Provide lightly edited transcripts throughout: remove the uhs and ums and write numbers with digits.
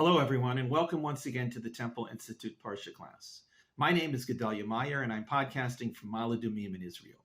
Hello, everyone, and welcome once again to the Temple Institute Parsha class. My name is Gedalia Meyer, and I'm podcasting from Ma'ale Adumim in Israel.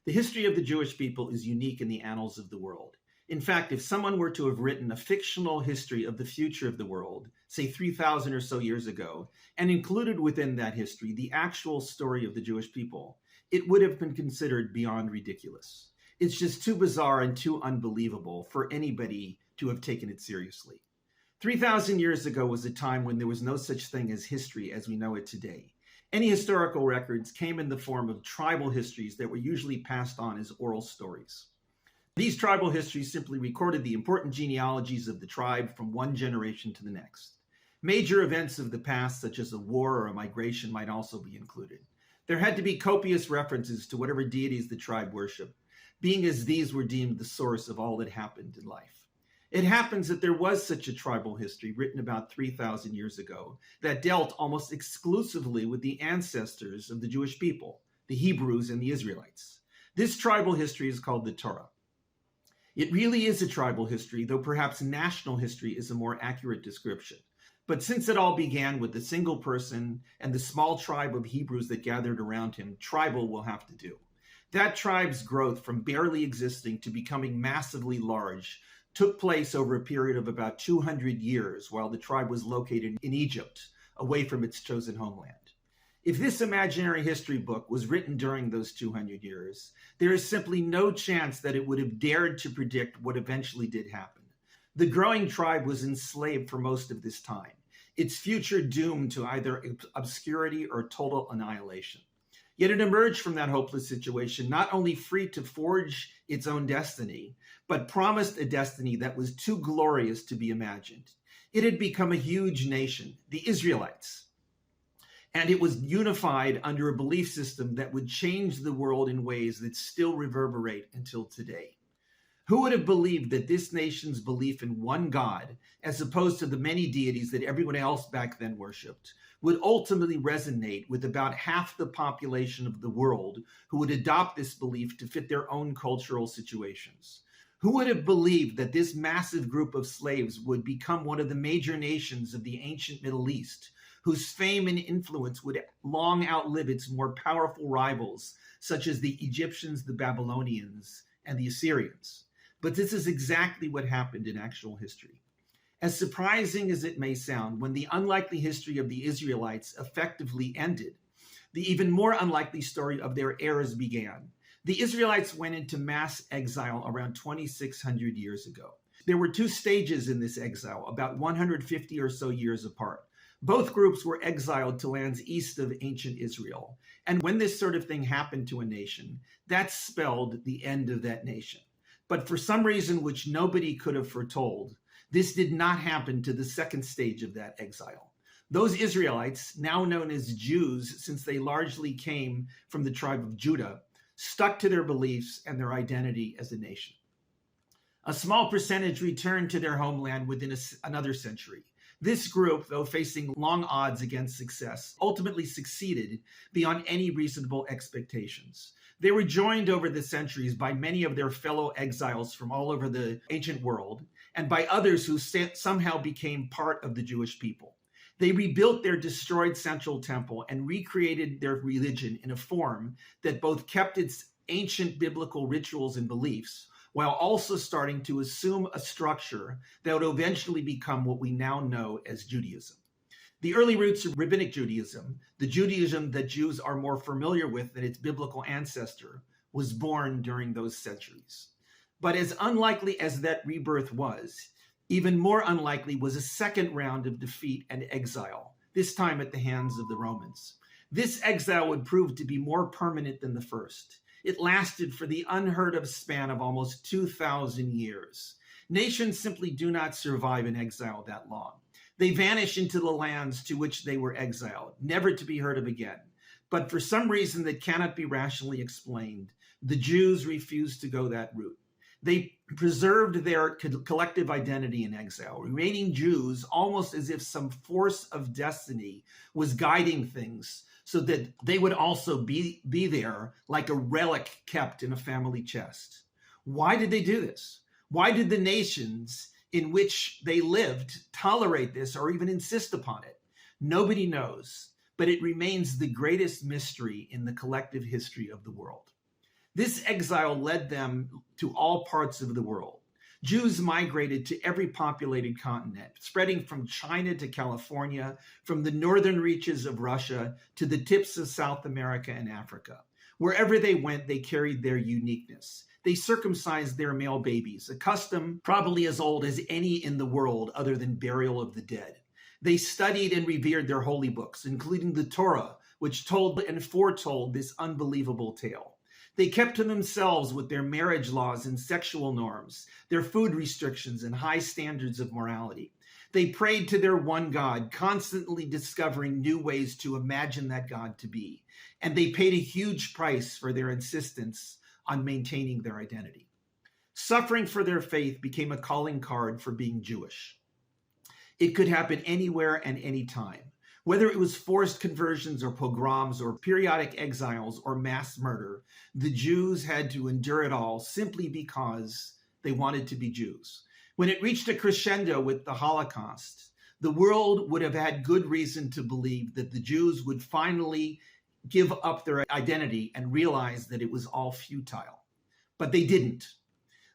The history of the Jewish people is unique in the annals of the world. In fact, if someone were to have written a fictional history of the future of the world, say 3,000 or so years ago, and included within that history the actual story of the Jewish people, it would have been considered beyond ridiculous. It's just too bizarre and too unbelievable for anybody to have taken it seriously. 3,000 years ago was a time when there was no such thing as history as we know it today. Any historical records came in the form of tribal histories that were usually passed on as oral stories. These tribal histories simply recorded the important genealogies of the tribe from one generation to the next. Major events of the past, such as a war or a migration, might also be included. There had to be copious references to whatever deities the tribe worshipped, being as these were deemed the source of all that happened in life. It happens that there was such a tribal history written about 3,000 years ago that dealt almost exclusively with the ancestors of the Jewish people, the Hebrews and the Israelites. This tribal history is called the Torah. It really is a tribal history, though perhaps national history is a more accurate description. But since it all began with a single person and the small tribe of Hebrews that gathered around him, tribal will have to do. That tribe's growth from barely existing to becoming massively large took place over a period of about 200 years while the tribe was located in Egypt, away from its chosen homeland. If this imaginary history book was written during those 200 years, there is simply no chance that it would have dared to predict what eventually did happen. The growing tribe was enslaved for most of this time, its future doomed to either obscurity or total annihilation. Yet it emerged from that hopeless situation not only free to forge its own destiny, but promised a destiny that was too glorious to be imagined. It had become a huge nation, the Israelites, and it was unified under a belief system that would change the world in ways that still reverberate until today. Who would have believed that this nation's belief in one God, as opposed to the many deities that everyone else back then worshipped, would ultimately resonate with about half the population of the world who would adopt this belief to fit their own cultural situations? Who would have believed that this massive group of slaves would become one of the major nations of the ancient Middle East, whose fame and influence would long outlive its more powerful rivals, such as the Egyptians, the Babylonians, and the Assyrians? But this is exactly what happened in actual history. As surprising as it may sound, when the unlikely history of the Israelites effectively ended, the even more unlikely story of their heirs began. The Israelites went into mass exile around 2,600 years ago. There were two stages in this exile, about 150 or so years apart. Both groups were exiled to lands east of ancient Israel. And when this sort of thing happened to a nation, that spelled the end of that nation. But for some reason which nobody could have foretold, this did not happen to the second stage of that exile. Those Israelites, now known as Jews since they largely came from the tribe of Judah, stuck to their beliefs and their identity as a nation. A small percentage returned to their homeland within another century. This group, though facing long odds against success, ultimately succeeded beyond any reasonable expectations. They were joined over the centuries by many of their fellow exiles from all over the ancient world, and by others who somehow became part of the Jewish people. They rebuilt their destroyed central temple and recreated their religion in a form that both kept its ancient biblical rituals and beliefs, while also starting to assume a structure that would eventually become what we now know as Judaism. The early roots of Rabbinic Judaism, the Judaism that Jews are more familiar with than its biblical ancestor, was born during those centuries. But as unlikely as that rebirth was, even more unlikely was a second round of defeat and exile, this time at the hands of the Romans. This exile would prove to be more permanent than the first. It lasted for the unheard of span of almost 2,000 years. Nations simply do not survive in exile that long. They vanish into the lands to which they were exiled, never to be heard of again. But for some reason that cannot be rationally explained, the Jews refused to go that route. They preserved their collective identity in exile, remaining Jews almost as if some force of destiny was guiding things so that they would also be there like a relic kept in a family chest. Why did they do this? Why did the nations in which they lived tolerate this or even insist upon it? Nobody knows, but it remains the greatest mystery in the collective history of the world. This exile led them to all parts of the world. Jews migrated to every populated continent, spreading from China to California, from the northern reaches of Russia to the tips of South America and Africa. Wherever they went, they carried their uniqueness. They circumcised their male babies, a custom probably as old as any in the world other than burial of the dead. They studied and revered their holy books, including the Torah, which told and foretold this unbelievable tale. They kept to themselves with their marriage laws and sexual norms, their food restrictions and high standards of morality. They prayed to their one God, constantly discovering new ways to imagine that God to be. And they paid a huge price for their insistence on maintaining their identity. Suffering for their faith became a calling card for being Jewish. It could happen anywhere and anytime. Whether it was forced conversions or pogroms or periodic exiles or mass murder, the Jews had to endure it all simply because they wanted to be Jews. When it reached a crescendo with the Holocaust, the world would have had good reason to believe that the Jews would finally give up their identity and realize that it was all futile. But they didn't.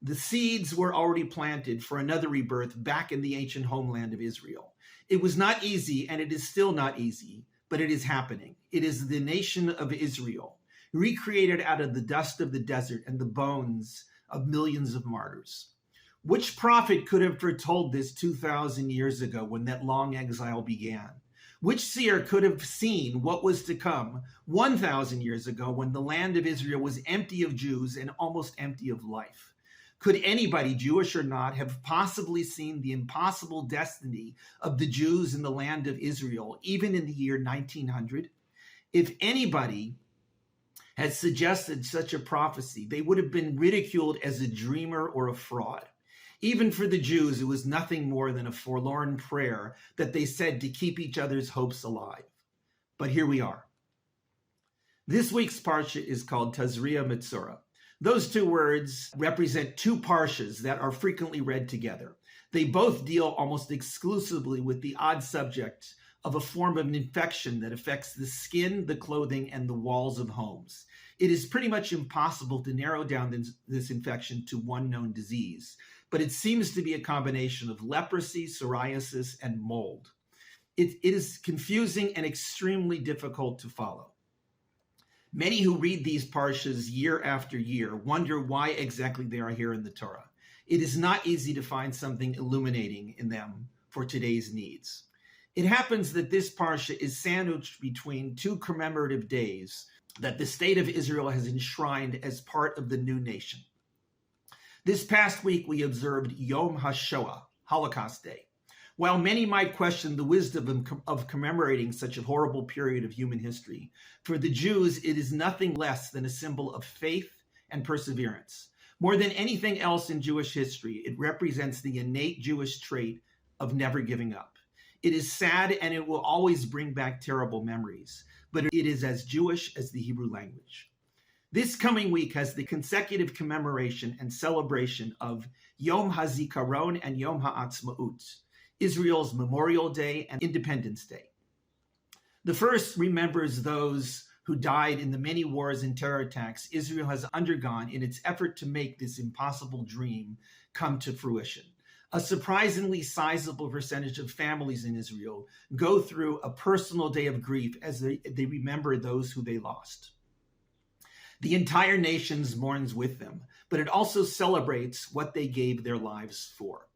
The seeds were already planted for another rebirth back in the ancient homeland of Israel. It was not easy, and it is still not easy, but it is happening. It is the nation of Israel, recreated out of the dust of the desert and the bones of millions of martyrs. Which prophet could have foretold this 2,000 years ago when that long exile began? Which seer could have seen what was to come 1,000 years ago when the land of Israel was empty of Jews and almost empty of life? Could anybody, Jewish or not, have possibly seen the impossible destiny of the Jews in the land of Israel, even in the year 1900? If anybody had suggested such a prophecy, they would have been ridiculed as a dreamer or a fraud. Even for the Jews, it was nothing more than a forlorn prayer that they said to keep each other's hopes alive. But here we are. This week's parsha is called Tazria-Metzora. Those two words represent two parshas that are frequently read together. They both deal almost exclusively with the odd subject of a form of an infection that affects the skin, the clothing, and the walls of homes. It is pretty much impossible to narrow down this infection to one known disease, but it seems to be a combination of leprosy, psoriasis, and mold. It is confusing and extremely difficult to follow. Many who read these parshas year after year wonder why exactly they are here in the Torah. It is not easy to find something illuminating in them for today's needs. It happens that this parsha is sandwiched between two commemorative days that the state of Israel has enshrined as part of the new nation. This past week, we observed Yom HaShoah, Holocaust Day. While many might question the wisdom of commemorating such a horrible period of human history, for the Jews, it is nothing less than a symbol of faith and perseverance. More than anything else in Jewish history, it represents the innate Jewish trait of never giving up. It is sad and it will always bring back terrible memories, but it is as Jewish as the Hebrew language. This coming week has the consecutive commemoration and celebration of Yom HaZikaron and Yom HaAtzma'ut, Israel's Memorial Day and Independence Day. The first remembers those who died in the many wars and terror attacks Israel has undergone in its effort to make this impossible dream come to fruition. A surprisingly sizable percentage of families in Israel go through a personal day of grief as they remember those who they lost. The entire nation mourns with them, but it also celebrates what they gave their lives for.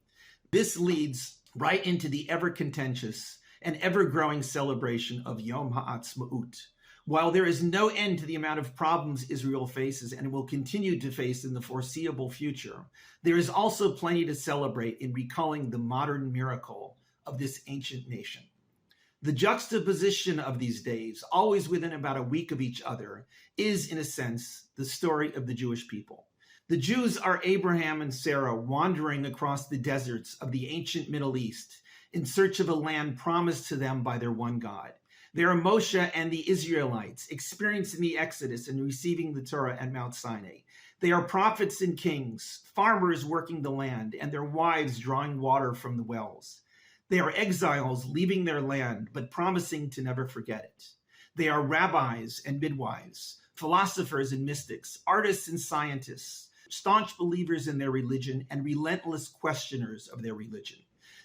This leads right into the ever-contentious and ever-growing celebration of Yom HaAtzma'ut. While there is no end to the amount of problems Israel faces and will continue to face in the foreseeable future, there is also plenty to celebrate in recalling the modern miracle of this ancient nation. The juxtaposition of these days, always within about a week of each other, is, in a sense, the story of the Jewish people. The Jews are Abraham and Sarah wandering across the deserts of the ancient Middle East in search of a land promised to them by their one God. They are Moshe and the Israelites experiencing the Exodus and receiving the Torah at Mount Sinai. They are prophets and kings, farmers working the land, and their wives drawing water from the wells. They are exiles leaving their land, but promising to never forget it. They are rabbis and midwives, philosophers and mystics, artists and scientists, staunch believers in their religion and relentless questioners of their religion.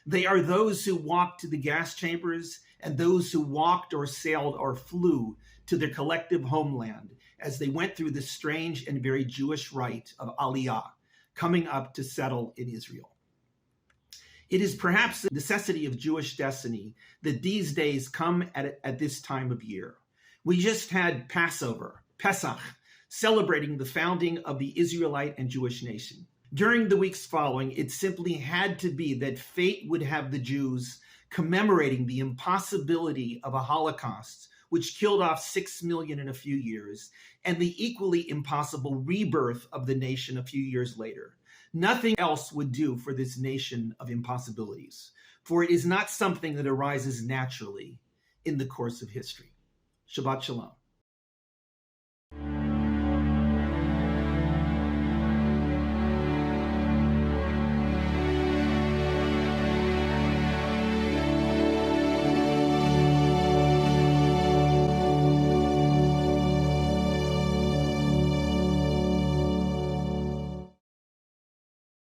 They are those who walked to the gas chambers and those who walked or sailed or flew to their collective homeland as they went through the strange and very Jewish rite of Aliyah, coming up to settle in Israel. It is perhaps the necessity of Jewish destiny that these days come at this time of year. We just had Passover, Pesach, celebrating the founding of the Israelite and Jewish nation. During the weeks following, it simply had to be that fate would have the Jews commemorating the impossibility of a Holocaust, which killed off 6 million in a few years, and the equally impossible rebirth of the nation a few years later. Nothing else would do for this nation of impossibilities, for it is not something that arises naturally in the course of history. Shabbat Shalom.